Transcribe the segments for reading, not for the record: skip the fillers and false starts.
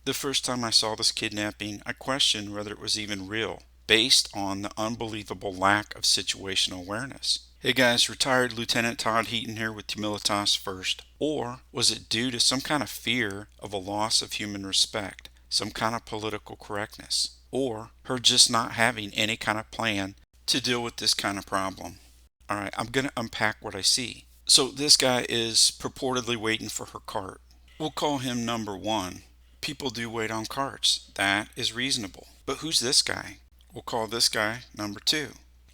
The first time I saw this kidnapping, I questioned whether it was even real, based on the unbelievable lack of situational awareness. Hey guys, retired Lieutenant Todd Heaton here with Humilitas First. Or was it due to some kind of fear of a loss of human respect, some kind of political correctness, or her just not having any kind of plan to deal with this kind of problem? Alright, I'm going to unpack what I see. So this guy is purportedly waiting for her cart. We'll call him number one. People do wait on carts. That is reasonable. But who's this guy? We'll call this guy number two.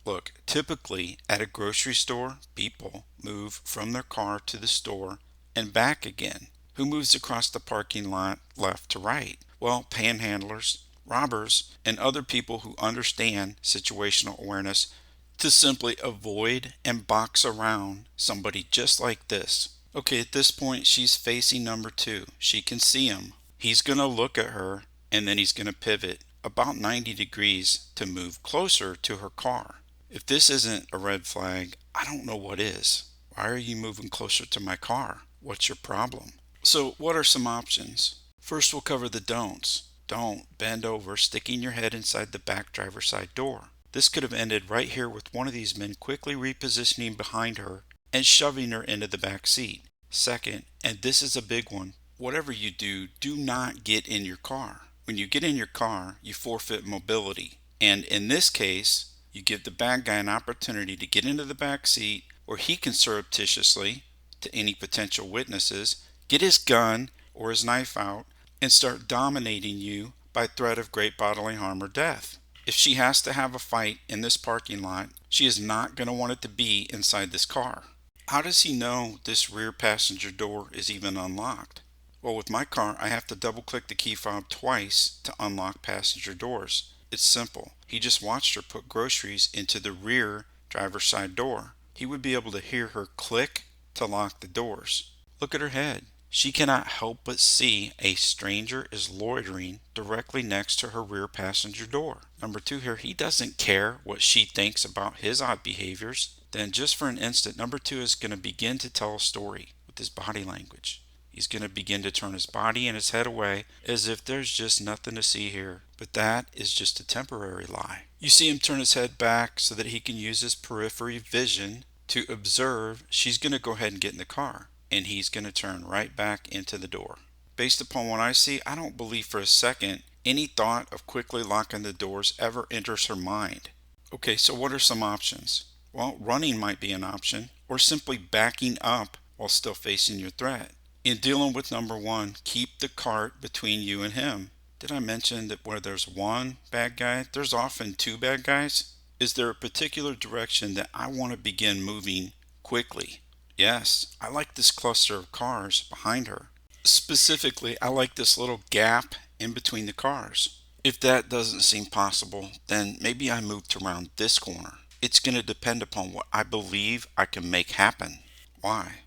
Look, typically at a grocery store, people move from their car to the store and back again. Who moves across the parking lot left to right? Well, panhandlers, robbers, and other people who understand situational awareness to simply avoid and box around somebody just like this. Okay, at this point, she's facing number two. She can see him. He's going to look at her, and then he's going to pivot about 90 degrees to move closer to her car. If this isn't a red flag, I don't know what is. Why are you moving closer to my car? What's your problem? So what are some options? First, we'll cover the don'ts. Don't bend over, sticking your head inside the back driver's side door. This could have ended right here with one of these men quickly repositioning behind her and shoving her into the back seat. Second, and this is a big one, whatever you do, do not get in your car. When you get in your car, you forfeit mobility. And in this case, you give the bad guy an opportunity to get into the back seat where he can surreptitiously, to any potential witnesses, get his gun or his knife out and start dominating you by threat of great bodily harm or death. If she has to have a fight in this parking lot, she is not going to want it to be inside this car. How does he know this rear passenger door is even unlocked? Well, with my car, I have to double click the key fob twice to unlock passenger doors. It's simple. He just watched her put groceries into the rear driver's side door. He would be able to hear her click to lock the doors. Look at her head. She cannot help but see a stranger is loitering directly next to her rear passenger door. Number two here, he doesn't care what she thinks about his odd behaviors. Then just for an instant, number two is going to begin to tell a story with his body language. He's going to begin to turn his body and his head away as if there's just nothing to see here. But that is just a temporary lie. You see him turn his head back so that he can use his periphery vision to observe she's going to go ahead and get in the car. And he's going to turn right back into the door. Based upon what I see, I don't believe for a second any thought of quickly locking the doors ever enters her mind. Okay, so what are some options? Well, running might be an option, or simply backing up while still facing your threat. In dealing with number one, keep the cart between you and him. Did I mention that where there's one bad guy, there's often two bad guys? Is there a particular direction that I want to begin moving quickly? Yes, I like this cluster of cars behind her. Specifically, I like this little gap in between the cars. If that doesn't seem possible, then maybe I moved around this corner. It's going to depend upon what I believe I can make happen. Why?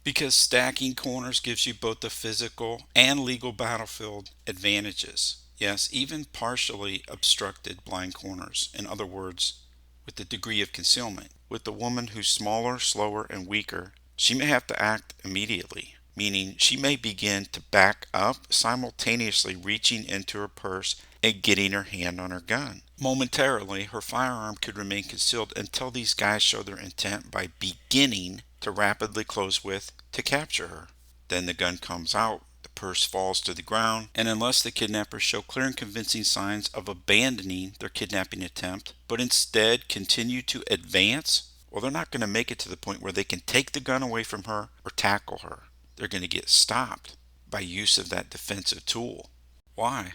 Because stacking corners gives you both the physical and legal battlefield advantages. Yes, even partially obstructed blind corners. In other words, with the degree of concealment. With the woman who's smaller, slower, and weaker, she may have to act immediately, meaning she may begin to back up, simultaneously reaching into her purse and getting her hand on her gun. Momentarily, her firearm could remain concealed until these guys show their intent by beginning to rapidly close with to capture her. Then the gun comes out, the purse falls to the ground, and unless the kidnappers show clear and convincing signs of abandoning their kidnapping attempt, but instead continue to advance, well, they're not going to make it to the point where they can take the gun away from her or tackle her. They're going to get stopped by use of that defensive tool. Why?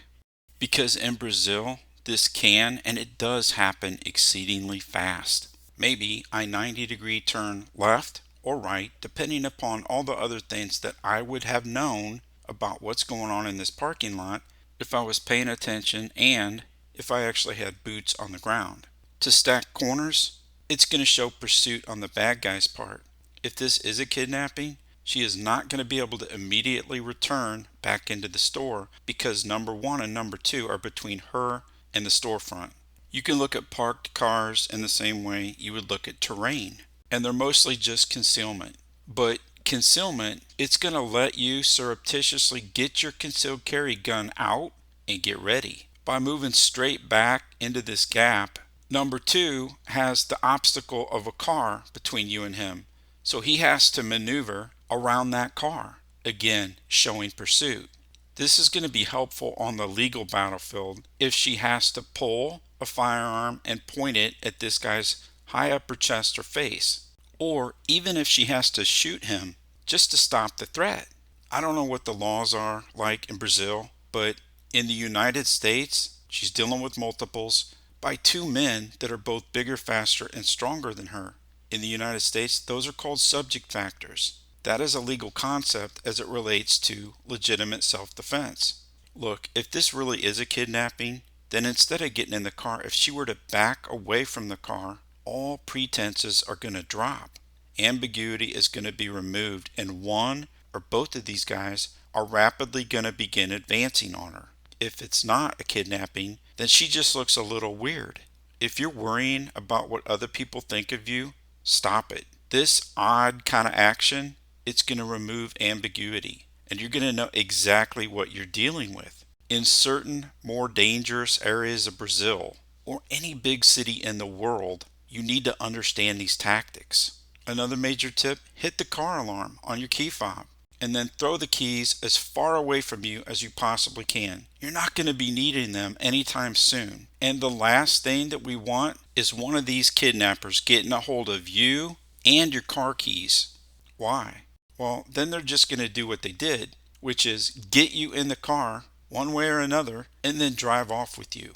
Because in Brazil, this can and it does happen exceedingly fast. Maybe I 90-degree turn left or right, depending upon all the other things that I would have known about what's going on in this parking lot if I was paying attention and if I actually had boots on the ground. To stack corners, it's going to show pursuit on the bad guy's part. If this is a kidnapping, she is not going to be able to immediately return back into the store because number one and number two are between her and the storefront. You can look at parked cars in the same way you would look at terrain, and they're mostly just concealment. But Concealment, it's going to let you surreptitiously get your concealed carry gun out and get ready. By moving straight back into this gap, number two has the obstacle of a car between you and him. So he has to maneuver around that car, again, showing pursuit. This is going to be helpful on the legal battlefield if she has to pull a firearm and point it at this guy's high upper chest or face, or even if she has to shoot him just to stop the threat. I don't know what the laws are like in Brazil, but in the United States, she's dealing with multiples by two men that are both bigger, faster, and stronger than her. In the United States, those are called subject factors. That is a legal concept as it relates to legitimate self-defense. Look, if this really is a kidnapping, then instead of getting in the car, if she were to back away from the car, all pretenses are going to drop. Ambiguity is going to be removed, and one or both of these guys are rapidly going to begin advancing on her. If it's not a kidnapping, then she just looks a little weird. If you're worrying about what other people think of you, stop it. This odd kind of action, it's going to remove ambiguity, and you're going to know exactly what you're dealing with. In certain more dangerous areas of Brazil, or any big city in the world, you need to understand these tactics. Another major tip, hit the car alarm on your key fob, and then throw the keys as far away from you as you possibly can. You're not going to be needing them anytime soon. And the last thing that we want is one of these kidnappers getting a hold of you and your car keys. Why? Well, then they're just going to do what they did, which is get you in the car one way or another and then drive off with you.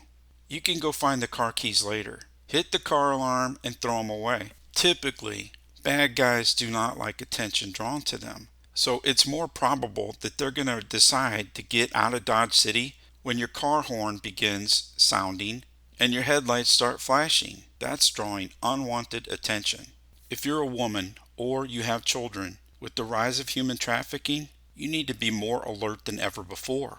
You can go find the car keys later. Hit the car alarm and throw them away. Typically, bad guys do not like attention drawn to them. So it's more probable that they're going to decide to get out of Dodge City when your car horn begins sounding and your headlights start flashing. That's drawing unwanted attention. If you're a woman or you have children, with the rise of human trafficking, you need to be more alert than ever before.